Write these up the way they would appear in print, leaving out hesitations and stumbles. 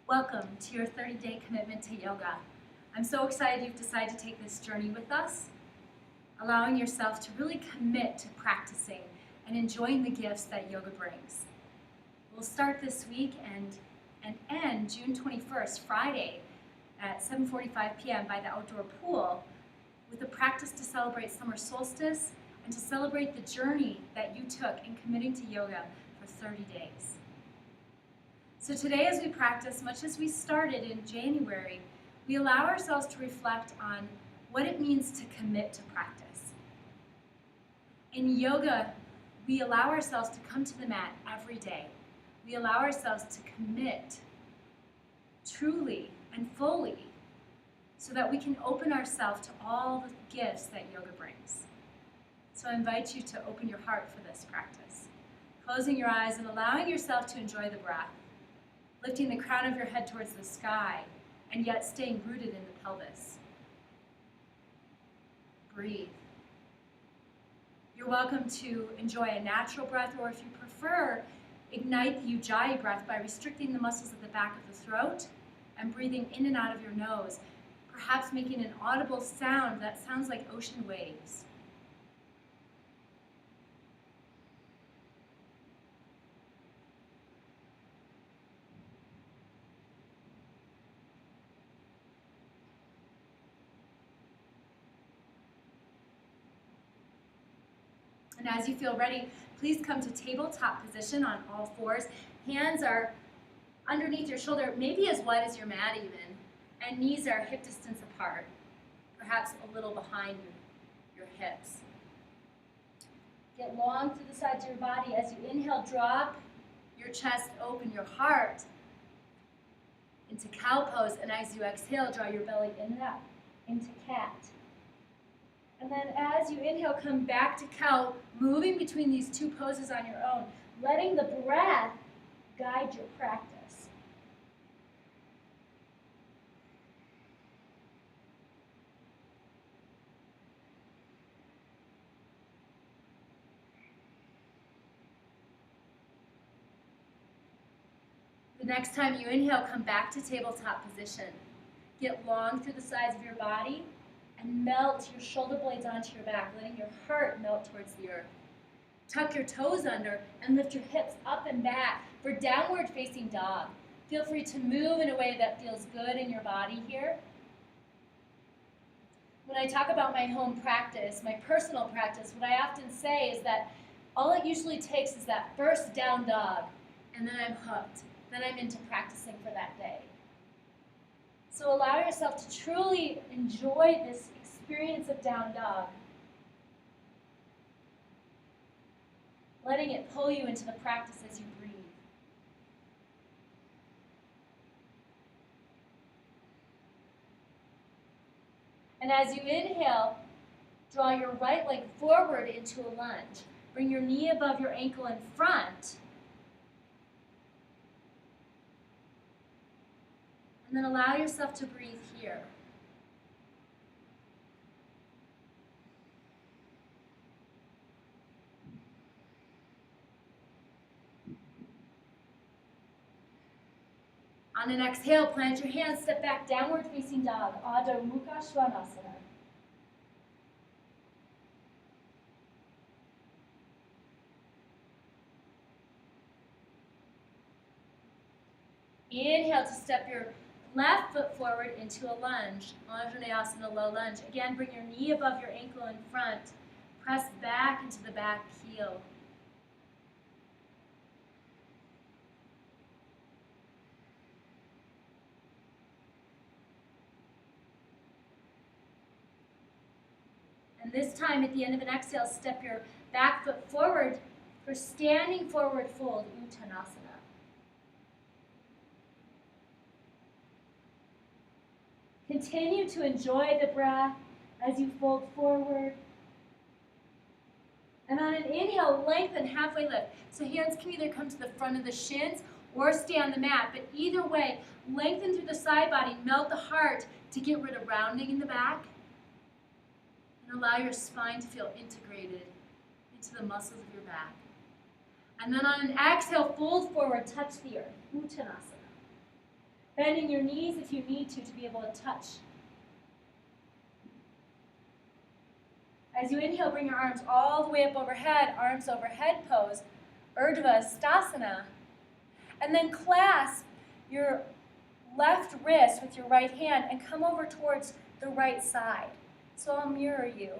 Welcome to your 30-day commitment to yoga. I'm so excited you've decided to take this journey with us, allowing yourself to really commit to practicing and enjoying the gifts that yoga brings. We'll start this week and end June 21st, Friday, at 7:45 p.m. by the outdoor pool with a practice to celebrate summer solstice and to celebrate the journey that you took in committing to yoga for 30 days. So today, as we practice, much as we started in January, we allow ourselves to reflect on what it means to commit to practice. In yoga, we allow ourselves to come to the mat every day. We allow ourselves to commit truly and fully so that we can open ourselves to all the gifts that yoga brings. So I invite you to open your heart for this practice, closing your eyes and allowing yourself to enjoy the breath, lifting the crown of your head towards the sky, and yet staying rooted in the pelvis. Breathe. You're welcome to enjoy a natural breath, or if you prefer, ignite the Ujjayi breath by restricting the muscles at the back of the throat and breathing in and out of your nose, perhaps making an audible sound that sounds like ocean waves. And as you feel ready, please come to tabletop position on all fours. Hands are underneath your shoulder, maybe as wide as your mat even, and knees are hip distance apart, perhaps a little behind your hips. Get long through the sides of your body. As you inhale, drop your chest open, your heart into cow pose, and as you exhale, draw your belly in and up into cat. And then as you inhale, come back to cow, moving between these two poses on your own, letting the breath guide your practice. The next time you inhale, come back to tabletop position. Get long through the sides of your body and melt your shoulder blades onto your back, letting your heart melt towards the earth. Tuck your toes under and lift your hips up and back for downward facing dog. Feel free to move in a way that feels good in your body here. When I talk about my home practice, my personal practice, what I often say is that all it usually takes is that first down dog, and then I'm hooked. Then I'm into practicing for that day. So allow yourself to truly enjoy this experience of down dog, letting it pull you into the practice as you breathe. And as you inhale, draw your right leg forward into a lunge. Bring your knee above your ankle in front. And then allow yourself to breathe here. On an exhale, plant your hands, step back, downward facing dog, Adho Mukha Svanasana. Inhale to step your left foot forward into a lunge, Anjaneyasana, low lunge. Again, bring your knee above your ankle in front. Press back into the back heel. And this time, at the end of an exhale, step your back foot forward for standing forward fold, Uttanasana. Continue to enjoy the breath as you fold forward. And on an inhale, lengthen, halfway lift. So hands can either come to the front of the shins or stay on the mat. But either way, lengthen through the side body, melt the heart to get rid of rounding in the back. And allow your spine to feel integrated into the muscles of your back. And then on an exhale, fold forward, touch the earth, Uttanasana. Bending your knees if you need to be able to touch. As you inhale, bring your arms all the way up overhead, arms overhead pose, Urdhva Stasana. And then clasp your left wrist with your right hand and come over towards the right side. So I'll mirror you.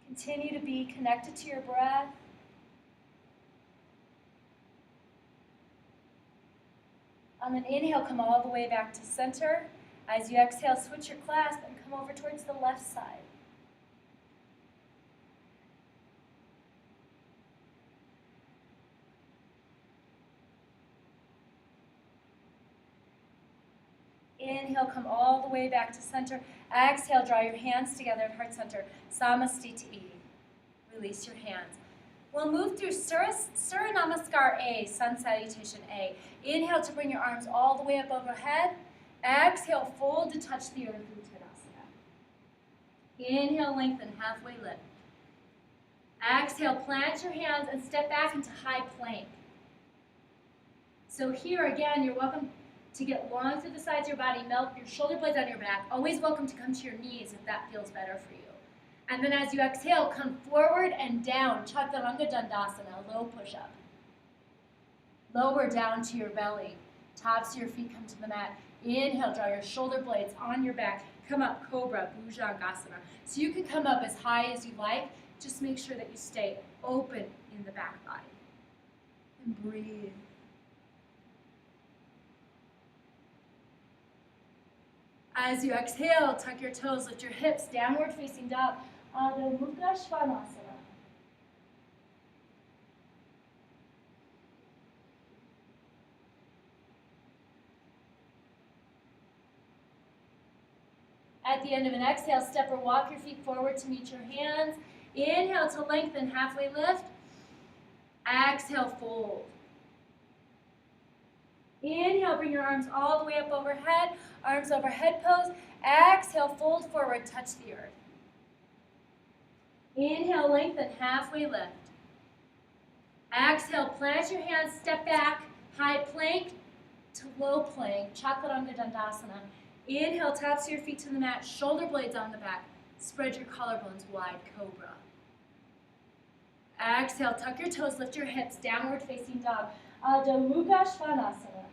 Continue to be connected to your breath. On an inhale, come all the way back to center. As you exhale, switch your clasp and come over towards the left side. Inhale, come all the way back to center. Exhale, draw your hands together at heart center. Samastiti. Release your hands. We'll move through Surya Namaskar A, Sun Salutation A. Inhale to bring your arms all the way up overhead. Exhale, fold to touch the earth, Uttanasana. Inhale, lengthen, halfway lift. Exhale, plant your hands and step back into high plank. So here again, you're welcome to get long through the sides of your body, melt your shoulder blades on your back. Always welcome to come to your knees if that feels better for you. And then as you exhale, come forward and down, Chaturanga Dandasana, low push-up. Lower down to your belly. Tops of your feet come to the mat. Inhale, draw your shoulder blades on your back. Come up, Cobra, Bhujangasana. So you can come up as high as you like. Just make sure that you stay open in the back body. And breathe. As you exhale, tuck your toes, lift your hips, downward facing dog. Adho Mukha Svanasana. At the end of an exhale, step or walk your feet forward to meet your hands. Inhale to lengthen, halfway lift. Exhale, fold. Inhale, bring your arms all the way up overhead. Arms overhead pose. Exhale, fold forward, touch the earth. Inhale, lengthen, halfway lift. Exhale, plant your hands, step back, high plank to low plank, Chaturanga Dandasana. Inhale, tops of your feet to the mat, shoulder blades on the back. Spread your collarbones wide, Cobra. Exhale, tuck your toes, lift your hips, downward facing dog. Adho Mukha Svanasana.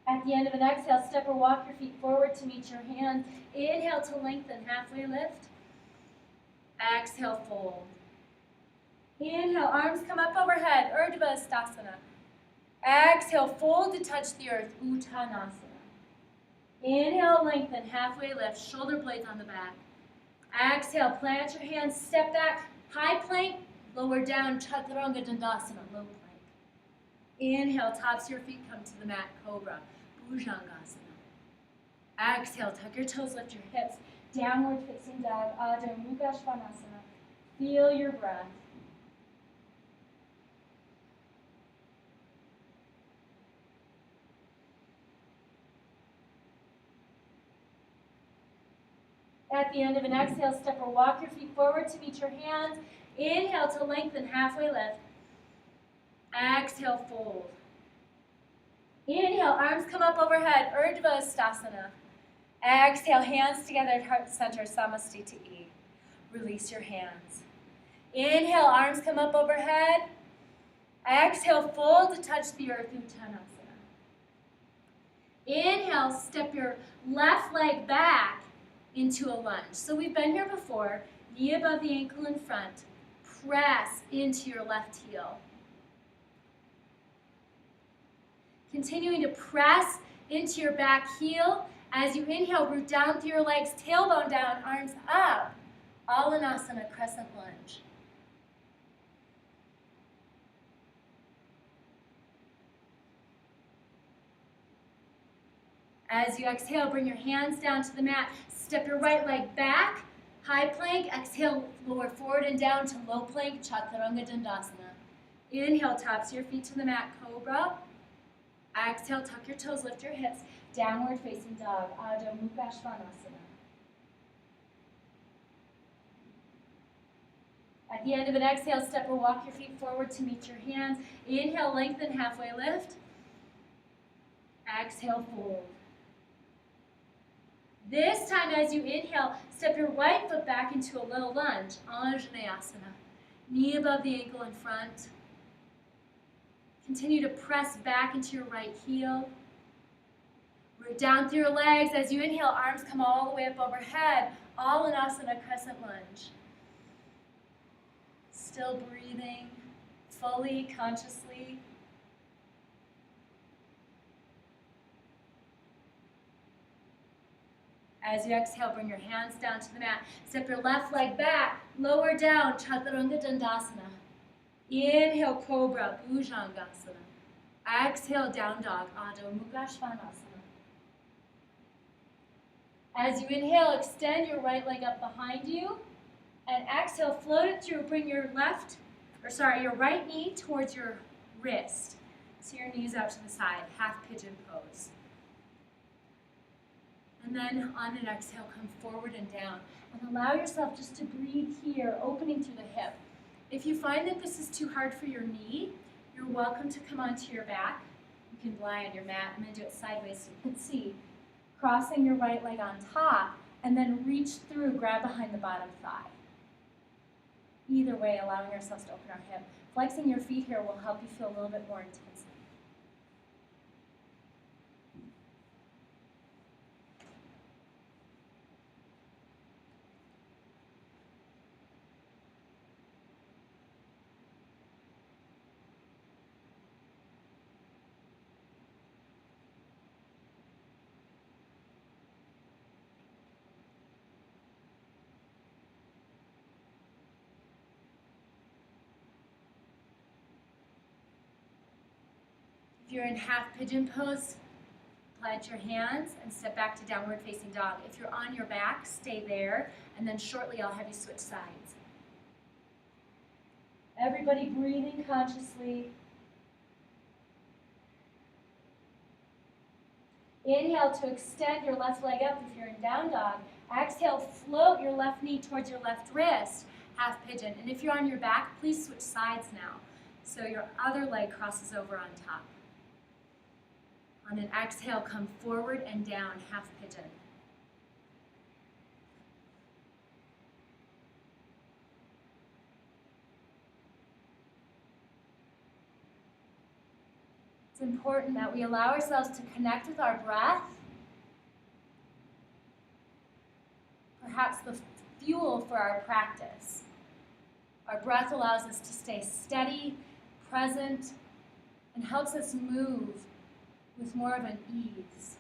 At the end of an exhale, step or walk your feet forward to meet your hands. Inhale to lengthen, halfway lift. Exhale, fold. Inhale, arms come up overhead, Urdhva Stasana. Exhale, fold to touch the earth, Uttanasana. Inhale, lengthen, halfway lift, shoulder blades on the back. Exhale, plant your hands, step back, high plank, lower down, Chaturanga Dandasana, low plank. Inhale, tops of your feet come to the mat, Cobra, Bhujangasana. Exhale, tuck your toes, lift your hips, downward facing dog, Adho Mukha Svanasana. Feel your breath. At the end of an exhale, step or walk your feet forward to meet your hands. Inhale to lengthen, halfway lift. Exhale, fold. Inhale, arms come up overhead, Urdhva Stasana. Exhale, hands together at heart center, Samastiti. Release your hands. Inhale, arms come up overhead. Exhale, fold to touch the earth, Uttanasana. Inhale, step your left leg back into a lunge. So we've been here before, knee above the ankle in front, press into your left heel. Continuing to press into your back heel. As you inhale, root down through your legs, tailbone down, arms up. Alanasana, crescent lunge. As you exhale, bring your hands down to the mat. Step your right leg back, high plank. Exhale, lower forward and down to low plank, Chaturanga Dandasana. Inhale, tops of your feet to the mat, Cobra. Exhale, tuck your toes, lift your hips, downward facing dog, Adho Mukha Svanasana. At the end of an exhale, step or walk your feet forward to meet your hands. Inhale, lengthen, halfway lift. Exhale, fold. This time, as you inhale, step your right foot back into a little lunge, Anjaneyasana. Knee above the ankle in front. Continue to press back into your right heel. Root down through your legs. As you inhale, arms come all the way up overhead. Alanasana, crescent lunge. Still breathing, fully, consciously. As you exhale, bring your hands down to the mat. Step your left leg back, lower down, Chaturanga Dandasana. Inhale, Cobra, Bhujangasana. Exhale, Down Dog, Adho Mukha Svanasana. As you inhale, extend your right leg up behind you. And exhale, float it through. Bring your your right knee towards your wrist. So your knees out to the side, half pigeon pose. And then on an exhale, come forward and down. And allow yourself just to breathe here, opening through the hip. If you find that this is too hard for your knee, you're welcome to come onto your back. You can lie on your mat. I'm going to do it sideways so you can see. Crossing your right leg on top, and then reach through, grab behind the bottom thigh. Either way, allowing ourselves to open our hip. Flexing your feet here will help you feel a little bit more intensely. If you're in half pigeon pose, plant your hands and step back to downward facing dog. If you're on your back, stay there, and then shortly I'll have you switch sides. Everybody breathing consciously. Inhale to extend your left leg up if you're in down dog. Exhale, float your left knee towards your left wrist, half pigeon. And if you're on your back, please switch sides now. So your other leg crosses over on top. On an exhale, come forward and down, half pigeon. It's important that we allow ourselves to connect with our breath, perhaps the fuel for our practice. Our breath allows us to stay steady, present, and helps us move with more of an ease.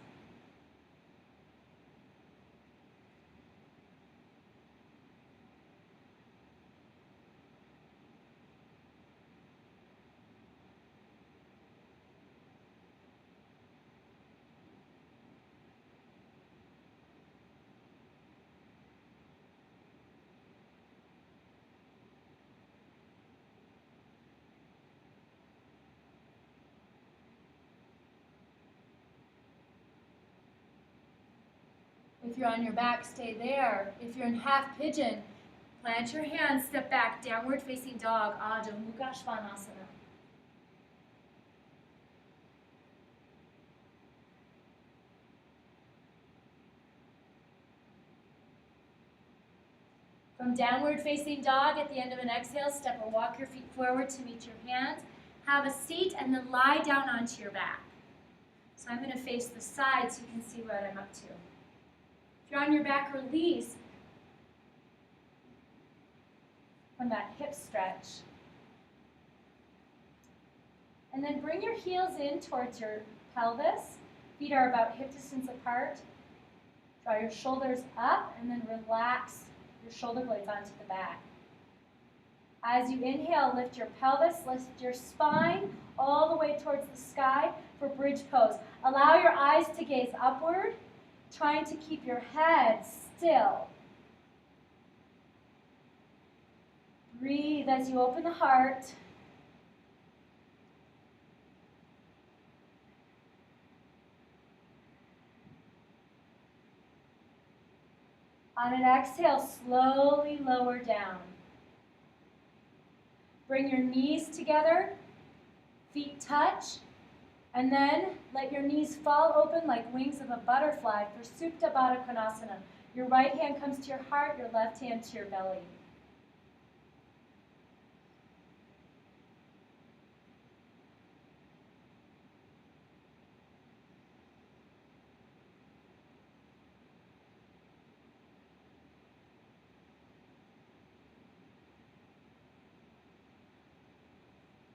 If you're on your back, stay there. If you're in half pigeon, plant your hands, step back, downward facing dog, Adho Mukha Svanasana. From downward facing dog, at the end of an exhale, step or walk your feet forward to meet your hands. Have a seat and then lie down onto your back. So I'm going to face the side so you can see what I'm up to. If you're on your back, release from that hip stretch. And then bring your heels in towards your pelvis. Feet are about hip distance apart. Draw your shoulders up and then relax your shoulder blades onto the back. As you inhale, lift your pelvis, lift your spine all the way towards the sky for bridge pose. Allow your eyes to gaze upward, trying to keep your head still. Breathe as you open the heart. On an exhale, slowly lower down. Bring your knees together, feet touch, and then let your knees fall open like wings of a butterfly for Supta Baddha Konasana. Your right hand comes to your heart, your left hand to your belly.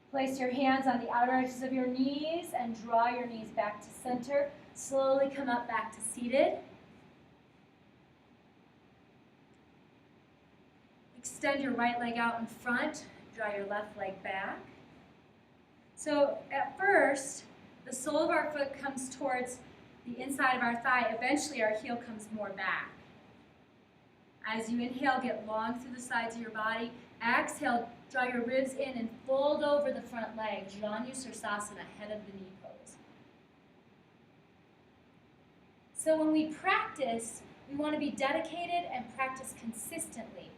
Place your hands on the outer edges of your knees and draw your knees back to center. Slowly come up back to seated. Extend your right leg out in front. Draw your left leg back. So at first, the sole of our foot comes towards the inside of our thigh. Eventually, our heel comes more back. As you inhale, get long through the sides of your body. Exhale, draw your ribs in and fold over the front leg. Janu Sirsasana, head of the knee pose. So when we practice, we want to be dedicated and practice consistently.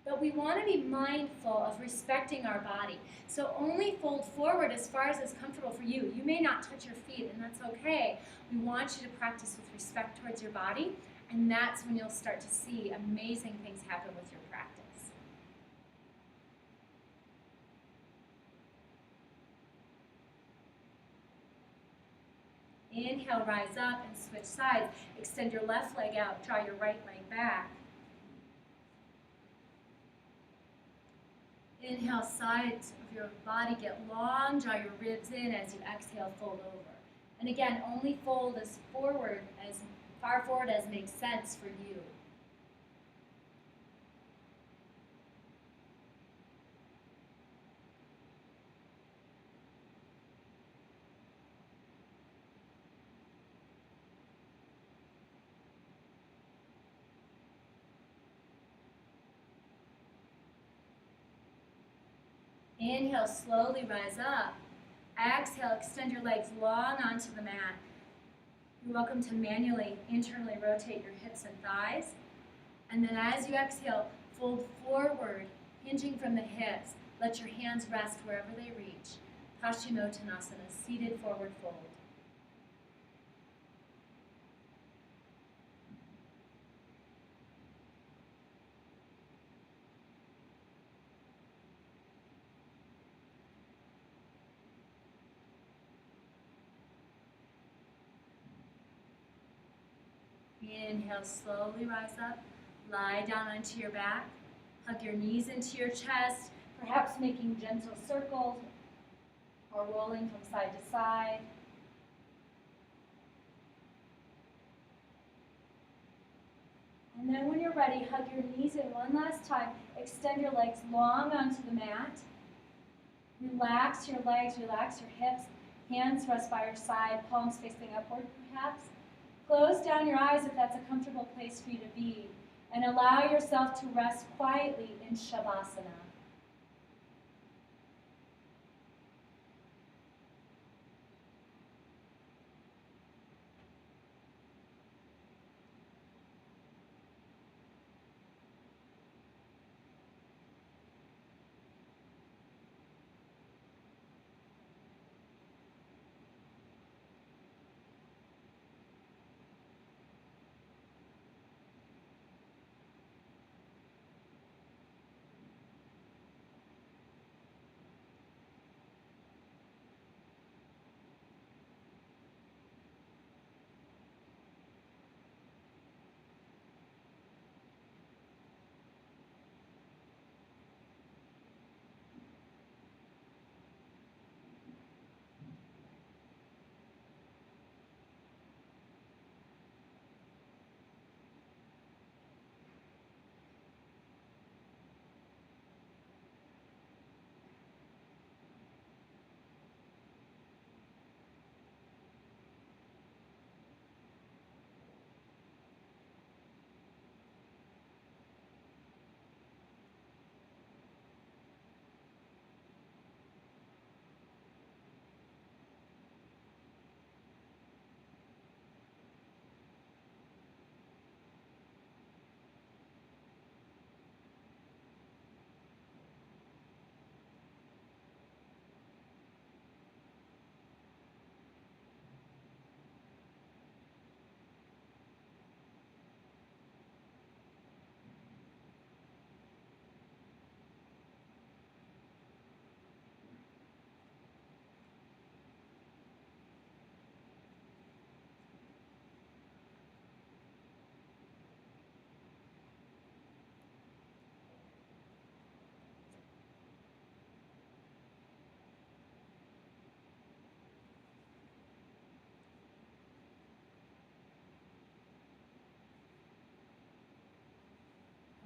But we want to be mindful of respecting our body. So only fold forward as far as is comfortable for you. You may not touch your feet, and that's okay. We want you to practice with respect towards your body, and that's when you'll start to see amazing things happen with your practice. Inhale, rise up and switch sides. Extend your left leg out, draw your right leg back. Inhale, sides of your body get long, draw your ribs in. As you exhale, fold over. And again, only fold as far forward as makes sense for you. Inhale, slowly rise up. Exhale, extend your legs long onto the mat. You're welcome to manually, internally rotate your hips and thighs. And then as you exhale, fold forward, hinging from the hips. Let your hands rest wherever they reach. Paschimottanasana, seated forward fold. Inhale, slowly rise up. Lie down onto your back. Hug your knees into your chest, perhaps making gentle circles or rolling from side to side. And then when you're ready, hug your knees in one last time. Extend your legs long onto the mat. Relax your legs, relax your hips. Hands rest by your side, palms facing upward perhaps. Close down your eyes if that's a comfortable place for you to be. And allow yourself to rest quietly in Shavasana.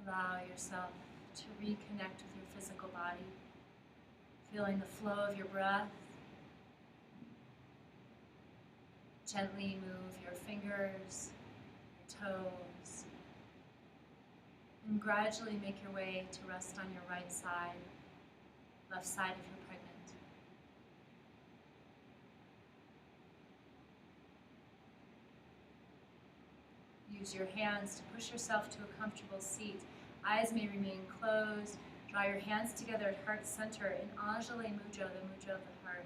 Allow yourself to reconnect with your physical body, feeling the flow of your breath. Gently move your fingers, your toes, and gradually make your way to rest on your right side, left side if you're pregnant. Use your hands to push yourself to a comfortable seat. Eyes may remain closed. Draw your hands together at heart center in Anjali Mudra, the mudra of the heart.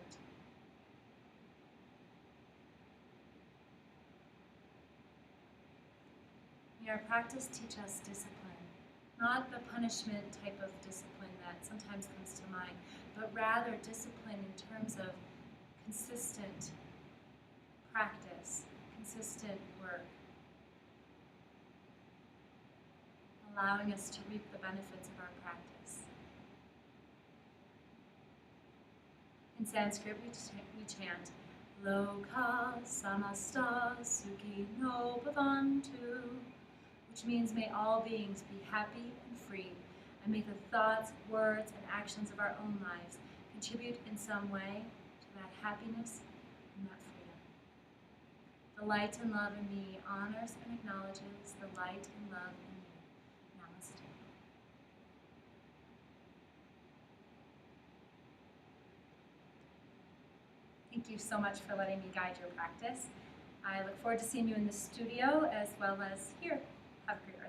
May our practice teach us discipline, not the punishment type of discipline that sometimes comes to mind, but rather discipline in terms of consistent practice, consistent work, allowing us to reap the benefits of our practice. In Sanskrit, we chant, Loka samasta sukhino bhavantu, which means may all beings be happy and free, and may the thoughts, words, and actions of our own lives contribute in some way to that happiness and that freedom. The light and love in me honors and acknowledges the light and love in you. Namaste. Thank you so much for letting me guide your practice. I look forward to seeing you in the studio as well as here. Have a great